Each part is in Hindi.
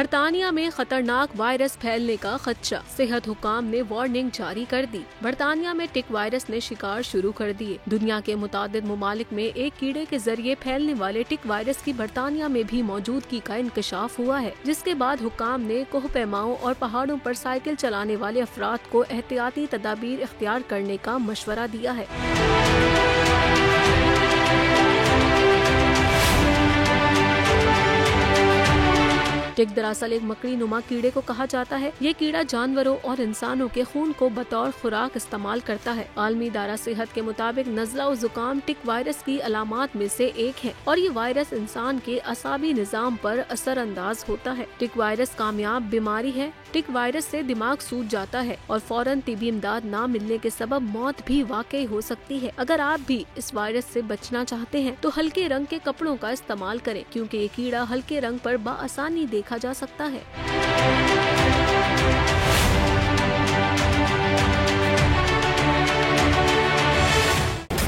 बरतानिया में खतरनाक वायरस फैलने का खदशा, सेहत हुकाम ने वार्निंग जारी कर दी। बरतानिया में टिक वायरस ने शिकार शुरू कर दिए। दुनिया के मुतादिद मुमालिक में एक कीड़े के जरिए फैलने वाले टिक वायरस की बरतानिया में भी मौजूदगी का इंकशाफ हुआ है, जिसके बाद हुकाम ने कोह पैमाओं और पहाड़ों पर साइकिल चलाने वाले अफराद को एहतियाती तदाबीर इख्तियार करने का मशवरा दिया है। टिक दरअसल एक मकड़ी नुमा कीड़े को कहा जाता है। ये कीड़ा जानवरों और इंसानों के खून को बतौर खुराक इस्तेमाल करता है। आलमी इदारा सेहत के मुताबिक नज़ला और जुकाम टिक वायरस की अलामात में से एक है और ये वायरस इंसान के असाबी निज़ाम पर असरअंदाज होता है। टिक वायरस कामयाब बीमारी है। टिक वायरस से दिमाग सूज जाता है और फौरन तिबी इमदाद न मिलने के सबब मौत भी वाकई हो सकती है। अगर आप भी इस वायरस से बचना चाहते हैं तो हल्के रंग के कपड़ों का इस्तेमाल करें, क्योंकि ये कीड़ा हल्के रंग पर बाआसानी देखा जा सकता है।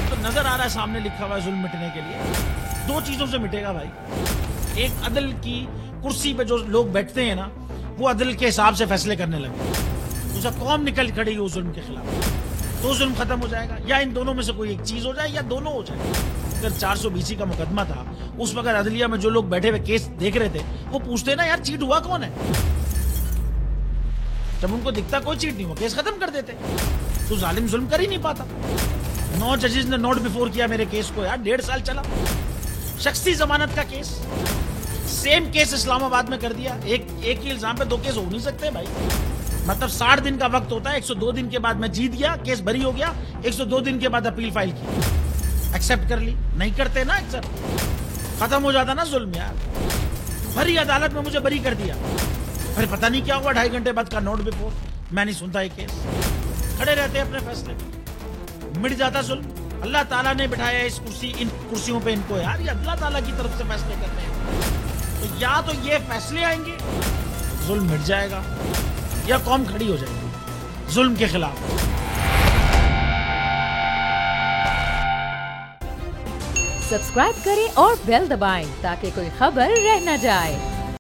तो नजर आ रहा है सामने लिखा हुआ है जुल्म मिटने के लिए। दो चीजों से मिटेगा भाई। एक अदल की कुर्सी पे जो लोग बैठते हैं ना, वो अदल के हिसाब से फैसले करने लगे। दूसरा कौम निकल खड़ी हो जुल्म के खिलाफ, तो जुल्म खत्म हो जाएगा। या इन दोनों में से कोई एक चीज हो जाए या दोनों हो जाए। अगर 420 का मुकदमा था, उस वक्त अदलिया में जो लोग बैठे हुए केस देख रहे थे, वो पूछते ना यार चीट हुआ कौन है। जब उनको दिखता कोई चीट नहीं हुआ, केस खत्म कर देते। तो जालिम जुल्म कर ही नहीं पाता। 9 जजेस ने नोट बिफोर किया मेरे केस को यार, 1.5 साल चला। शख्सी जमानत का केस, सेम केस इस्लामाबाद में कर दिया। एक ही इल्जाम पे 2 केस हो नहीं सकते भाई। मतलब 60 दिन का वक्त होता है। 102 दिन के बाद मैं जीत गया, केस बरी हो गया। 102 दिन के बाद अपील फाइल की, एक्सेप्ट कर ली। नहीं करते ना एक्सेप्ट, खत्म हो जाता ना जुल्म यार। भरी अदालत में मुझे बरी कर दिया, फिर पता नहीं क्या हुआ 2.5 घंटे बाद का नोट बिफोर। मैं नहीं सुनता ये केस, खड़े रहते अपने फैसले पे, मिट जाता जुल्म। अल्लाह ताला ने बिठाया इन कुर्सियों पे इनको यार, ये अल्लाह ताला की तरफ से फैसले करते हैं। तो या तो ये फैसले आएंगे, जुल्म मिट जाएगा, या कौम खड़ी हो जाएगी जुल्म के खिलाफ। सब्सक्राइब करें और बेल दबाएं ताकि कोई खबर रह न जाए।